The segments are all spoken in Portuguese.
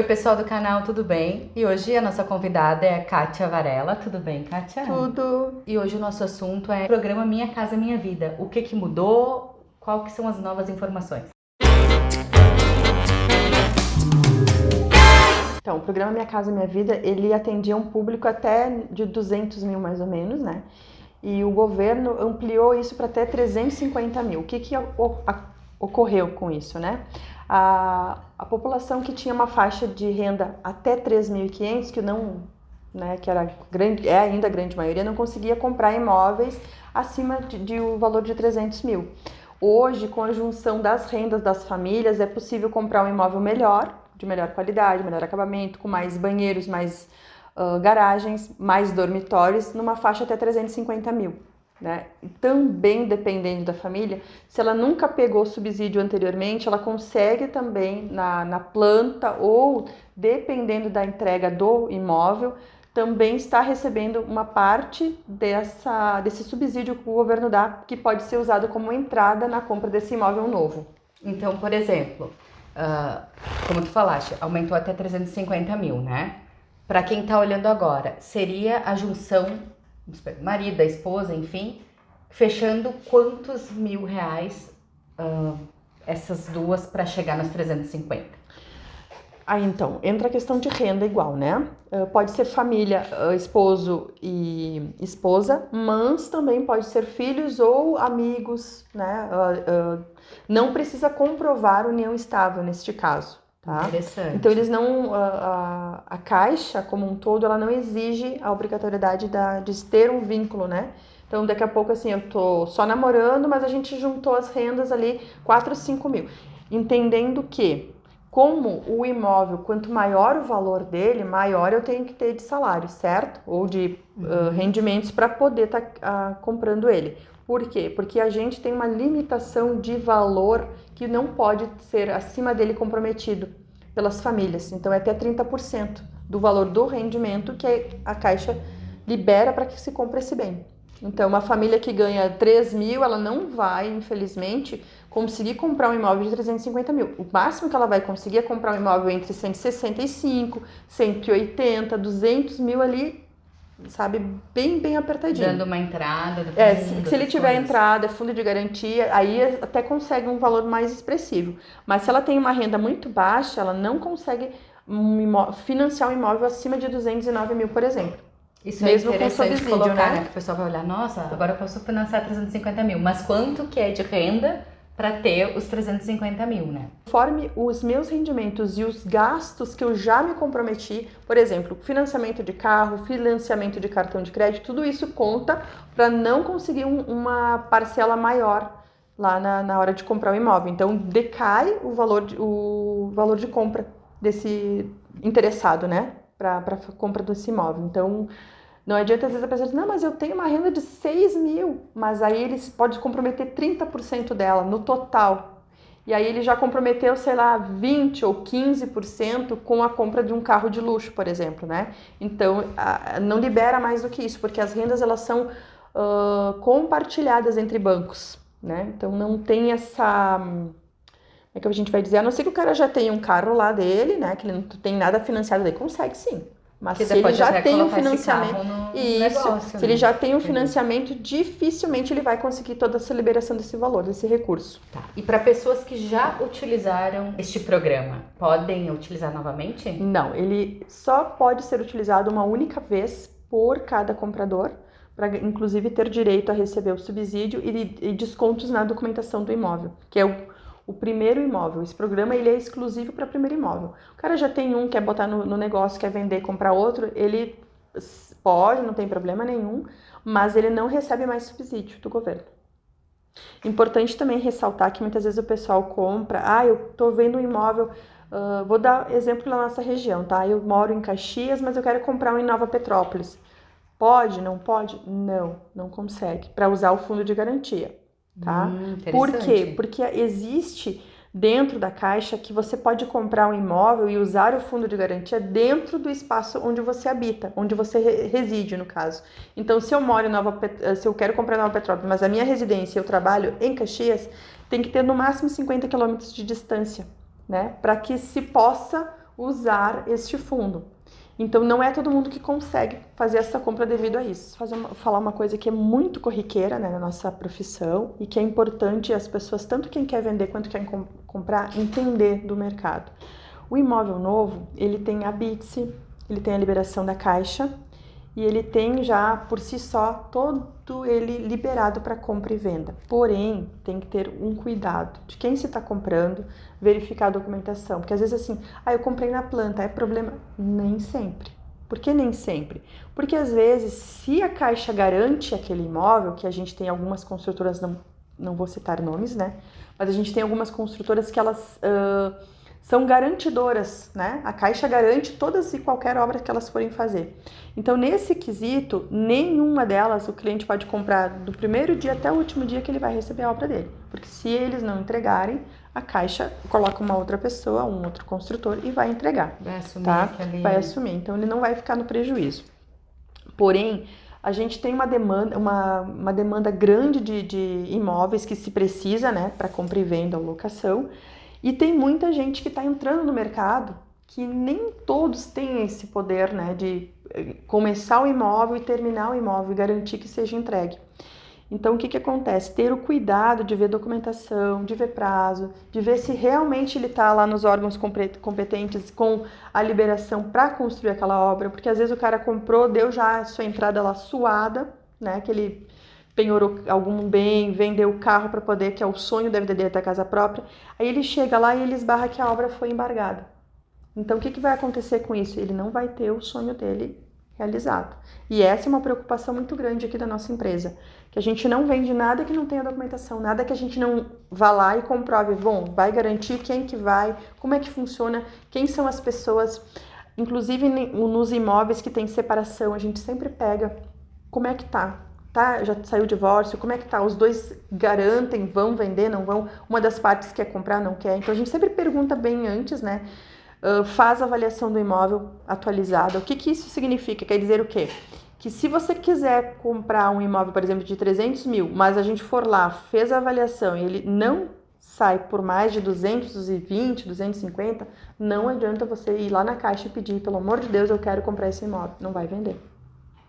Oi, pessoal do canal, tudo bem? E hoje a nossa convidada é a Kátia Varela. Tudo bem, Kátia? Tudo. E hoje o nosso assunto é o programa Minha Casa Minha Vida. O que mudou? Qual que são as novas informações? Então, o programa Minha Casa Minha Vida, ele atendia um público até de 200 mil, mais ou menos, né? E o governo ampliou isso para até 350 mil. O que ocorreu com isso, né? A população que tinha uma faixa de renda até 3.500, que não, né, que era grande, é ainda a grande maioria, não conseguia comprar imóveis acima de o valor de 300 mil. Hoje, com a junção das rendas das famílias, é possível comprar um imóvel melhor, de melhor qualidade, melhor acabamento, com mais banheiros, mais garagens, mais dormitórios, numa faixa até 350 mil. Né? E também, dependendo da família, se ela nunca pegou subsídio anteriormente, ela consegue também na planta ou, dependendo da entrega do imóvel, também está recebendo uma parte desse subsídio que o governo dá, que pode ser usado como entrada na compra desse imóvel novo. Então, por exemplo, como tu falaste, aumentou até 350 mil, né? Para quem tá olhando agora, seria a junção, marido, a esposa, enfim, fechando quantos mil reais essas duas para chegar nos 350? Aí então, entra a questão de renda igual, né? Pode ser família, esposo e esposa, mas também pode ser filhos ou amigos, né? Não precisa comprovar união estável neste caso, tá? Interessante. Então eles não, a Caixa como um todo, ela não exige a obrigatoriedade de ter um vínculo, né? Então daqui a pouco assim, eu tô só namorando, mas a gente juntou as rendas ali, 4, 5 mil. Entendendo que como o imóvel, quanto maior o valor dele, maior eu tenho que ter de salário, certo? Ou de rendimentos para poder estar comprando ele. Por quê? Porque a gente tem uma limitação de valor que não pode ser acima dele comprometido pelas famílias. Então é até 30% do valor do rendimento que a Caixa libera para que se compre esse bem. Então, uma família que ganha 3 mil, ela não vai, infelizmente, conseguir comprar um imóvel de 350 mil. O máximo que ela vai conseguir é comprar um imóvel entre 165, 180, 200 mil ali, sabe, bem apertadinho. Dando uma entrada do fundo, se ele tiver entrada, fundo de garantia, aí até consegue um valor mais expressivo. Mas se ela tem uma renda muito baixa, ela não consegue financiar um imóvel acima de 209 mil, por exemplo. Isso mesmo é interessante com subsídio, colocar, né? Que o pessoal vai olhar, nossa, agora eu posso financiar 350 mil, mas quanto que é de renda para ter os 350 mil, né? Conforme os meus rendimentos e os gastos que eu já me comprometi, por exemplo, financiamento de carro, financiamento de cartão de crédito, tudo isso conta para não conseguir uma parcela maior lá na hora de comprar o imóvel. Então, decai o valor de compra desse interessado, né? Para compra desse imóvel. Então, não adianta às vezes a pessoa dizer, não, mas eu tenho uma renda de 6 mil, mas aí eles podem comprometer 30% dela no total. E aí ele já comprometeu, sei lá, 20 ou 15% com a compra de um carro de luxo, por exemplo, né? Então, não libera mais do que isso, porque as rendas elas são compartilhadas entre bancos, né? Então não tem essa... Como é que a gente vai dizer? A não ser que o cara já tenha um carro lá dele, né? Que ele não tem nada financiado, ele consegue sim. Mas se ele já tem um financiamento, se ele já tem um financiamento, dificilmente ele vai conseguir toda essa liberação desse valor, desse recurso. Tá. E para pessoas que já utilizaram este programa, podem utilizar novamente? Não, ele só pode ser utilizado uma única vez por cada comprador, para inclusive ter direito a receber o subsídio e descontos na documentação do imóvel, que é o primeiro imóvel. Esse programa ele é exclusivo para primeiro imóvel. O cara já tem um, quer botar no negócio, quer vender, comprar outro, ele pode, não tem problema nenhum, mas ele não recebe mais subsídio do governo. Importante também ressaltar que muitas vezes o pessoal compra, eu tô vendo um imóvel, vou dar exemplo na nossa região, tá? Eu moro em Caxias, mas eu quero comprar um em Nova Petrópolis. Pode? Não pode? Não consegue, para usar o fundo de garantia. Tá? Por quê? Porque existe dentro da Caixa que você pode comprar um imóvel e usar o fundo de garantia dentro do espaço onde você habita, onde você reside, no caso. Então, se eu quero comprar em Nova Petrópolis, mas a minha residência eu trabalho em Caxias, tem que ter no máximo 50 quilômetros de distância, né? Para que se possa usar este fundo. Então, não é todo mundo que consegue fazer essa compra devido a isso. Falar uma coisa que é muito corriqueira, né, na nossa profissão e que é importante as pessoas, tanto quem quer vender quanto quem comprar, entender do mercado. O imóvel novo, ele tem a BITS, ele tem a liberação da Caixa e ele tem já, por si só, todo ele liberado para compra e venda. Porém, tem que ter um cuidado de quem se está comprando, verificar a documentação. Porque às vezes assim, eu comprei na planta, é problema? Nem sempre. Por que nem sempre? Porque às vezes, se a Caixa garante aquele imóvel, que a gente tem algumas construtoras, não vou citar nomes, né? Mas a gente tem algumas construtoras que elas são garantidoras, né? A Caixa garante todas e qualquer obra que elas forem fazer. Então, nesse quesito, nenhuma delas o cliente pode comprar do primeiro dia até o último dia que ele vai receber a obra dele. Porque se eles não entregarem, a Caixa coloca uma outra pessoa, um outro construtor e vai entregar. Vai assumir tá? aquele... Vai assumir. Então, ele não vai ficar no prejuízo. Porém, a gente tem uma demanda grande de imóveis que se precisa, né? Para compra e venda ou locação. E tem muita gente que está entrando no mercado que nem todos têm esse poder, né, de começar o imóvel e terminar o imóvel e garantir que seja entregue. Então, o que acontece? Ter o cuidado de ver documentação, de ver prazo, de ver se realmente ele está lá nos órgãos competentes com a liberação para construir aquela obra, porque às vezes o cara comprou, deu já a sua entrada lá suada, né, que ele penhorou algum bem, vendeu o carro para poder, que é o sonho deve ter a casa própria, aí ele chega lá e ele esbarra que a obra foi embargada. Então, o que vai acontecer com isso? Ele não vai ter o sonho dele realizado. E essa é uma preocupação muito grande aqui da nossa empresa, que a gente não vende nada que não tenha documentação, nada que a gente não vá lá e comprove, bom, vai garantir quem que vai, como é que funciona, quem são as pessoas, inclusive nos imóveis que tem separação, a gente sempre pega como é que tá, já saiu o divórcio, como é que tá, os dois garantem, vão vender, não vão, uma das partes quer comprar, não quer, então a gente sempre pergunta bem antes, né, faz a avaliação do imóvel atualizada. O que isso significa? Quer dizer o quê? Que se você quiser comprar um imóvel, por exemplo, de 300 mil, mas a gente for lá, fez a avaliação e ele não sai por mais de 220, 250, não adianta você ir lá na Caixa e pedir, pelo amor de Deus, eu quero comprar esse imóvel. Não vai vender.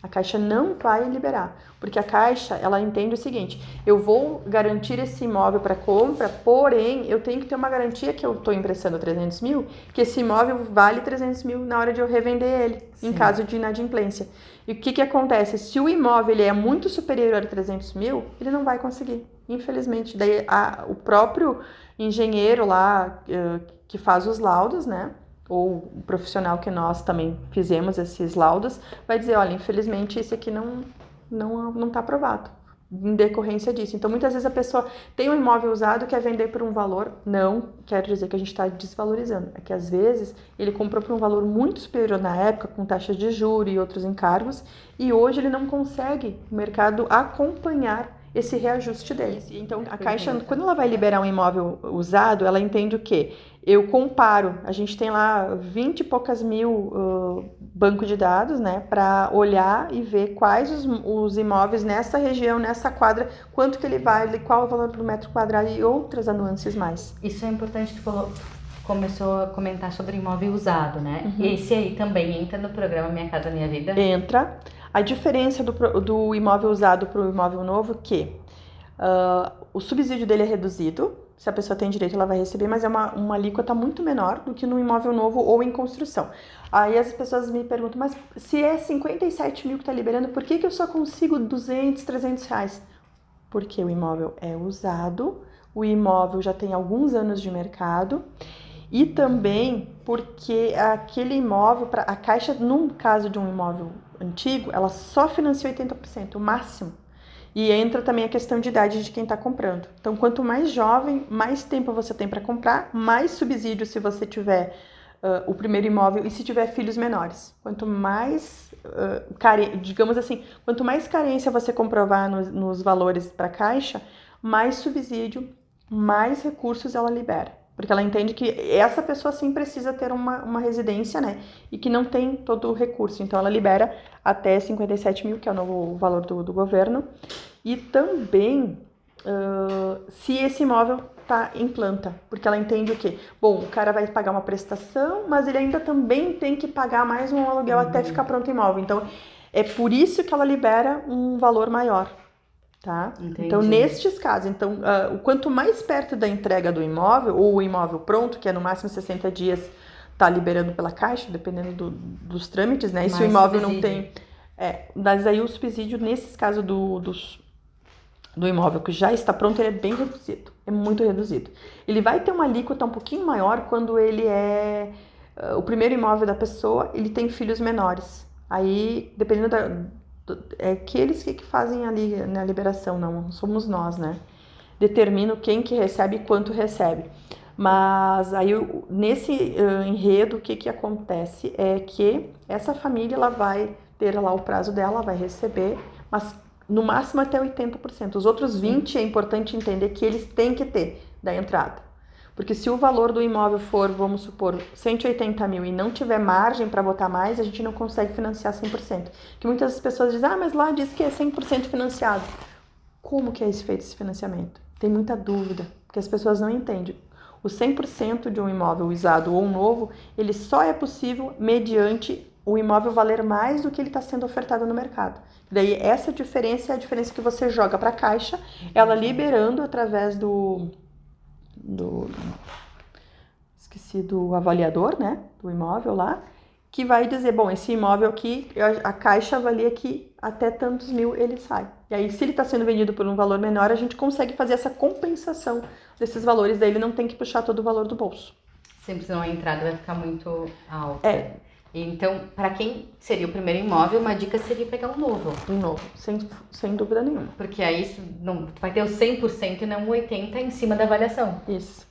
A Caixa não vai liberar, porque a Caixa, ela entende o seguinte, eu vou garantir esse imóvel para compra, porém, eu tenho que ter uma garantia que eu estou emprestando 300 mil, que esse imóvel vale 300 mil na hora de eu revender ele, Sim. Em caso de inadimplência. E o que acontece? Se o imóvel ele é muito superior a 300 mil, ele não vai conseguir, infelizmente. Daí, o próprio engenheiro lá, que faz os laudos, né? Ou o profissional que nós também fizemos esses laudos, vai dizer, olha, infelizmente esse aqui não está aprovado, em decorrência disso. Então, muitas vezes a pessoa tem um imóvel usado, quer vender por um valor, não quer dizer que a gente está desvalorizando, é que às vezes ele comprou por um valor muito superior na época, com taxas de juros e outros encargos, e hoje ele não consegue o mercado acompanhar esse reajuste dele. Então, a Caixa, quando ela vai liberar um imóvel usado, ela entende o quê? Eu comparo, a gente tem lá 20 e poucas mil bancos de dados, né, para olhar e ver quais os imóveis nessa região, nessa quadra, quanto que ele vale, qual é o valor do metro quadrado e outras nuances mais. Isso é importante, tu falou, começou a comentar sobre imóvel usado, né? Uhum. Esse aí também entra no programa Minha Casa Minha Vida? Entra. A diferença do imóvel usado para o imóvel novo é que o subsídio dele é reduzido, se a pessoa tem direito ela vai receber, mas é uma alíquota muito menor do que no imóvel novo ou em construção. Aí as pessoas me perguntam, mas se é 57 mil que está liberando, por que eu só consigo 200, 300 reais? Porque o imóvel é usado, o imóvel já tem alguns anos de mercado e também porque aquele imóvel, a Caixa, no caso de um imóvel antigo, ela só financia 80%, o máximo. E entra também a questão de idade de quem está comprando. Então, quanto mais jovem, mais tempo você tem para comprar, mais subsídio se você tiver o primeiro imóvel e se tiver filhos menores. Quanto mais, digamos assim, quanto mais carência você comprovar nos valores para a Caixa, mais subsídio, mais recursos ela libera. Porque ela entende que essa pessoa sim precisa ter uma residência, né? E que não tem todo o recurso. Então, ela libera até 57 mil, que é o novo valor do governo. E também se esse imóvel está em planta, porque ela entende o quê? Bom, o cara vai pagar uma prestação, mas ele ainda também tem que pagar mais um aluguel até ficar pronto o imóvel. Então, é por isso que ela libera um valor maior, tá? Entendi. Então, nestes casos, o quanto mais perto da entrega do imóvel, ou o imóvel pronto, que é no máximo 60 dias, tá liberando pela Caixa, dependendo dos trâmites, né? E se o imóvel não tem... mas aí o subsídio, nesses casos do imóvel que já está pronto, ele é bem reduzido, é muito reduzido. Ele vai ter uma alíquota um pouquinho maior quando ele é o primeiro imóvel da pessoa, ele tem filhos menores. Aí, dependendo é aqueles que fazem ali na liberação, não somos nós, né? Determinam quem que recebe e quanto recebe. Mas aí, nesse enredo, o que acontece é que essa família, ela vai ter lá o prazo dela, vai receber, mas no máximo até 80%. Os outros 20% é importante entender que eles têm que ter da entrada. Porque se o valor do imóvel for, vamos supor, 180 mil e não tiver margem para botar mais, a gente não consegue financiar 100%. Que muitas pessoas dizem, mas lá diz que é 100% financiado. Como que é feito esse financiamento? Tem muita dúvida, porque as pessoas não entendem. O 100% de um imóvel usado ou novo, ele só é possível mediante o imóvel valer mais do que ele está sendo ofertado no mercado. Daí essa diferença é a diferença que você joga para a Caixa, ela liberando através esqueci do avaliador, né, do imóvel lá, que vai dizer, bom, esse imóvel aqui, a Caixa avalia que até tantos mil ele sai. E aí, se ele está sendo vendido por um valor menor, a gente consegue fazer essa compensação desses valores, daí ele não tem que puxar todo o valor do bolso. Sempre senão a entrada vai ficar muito alta. Então, para quem seria o primeiro imóvel, uma dica seria pegar um novo. Um novo, sem dúvida nenhuma. Porque aí não, vai ter o 100% e não o 80% em cima da avaliação. Isso.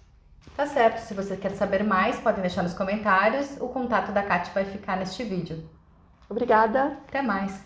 Tá certo. Se você quer saber mais, podem deixar nos comentários. O contato da Kati vai ficar neste vídeo. Obrigada. Até mais.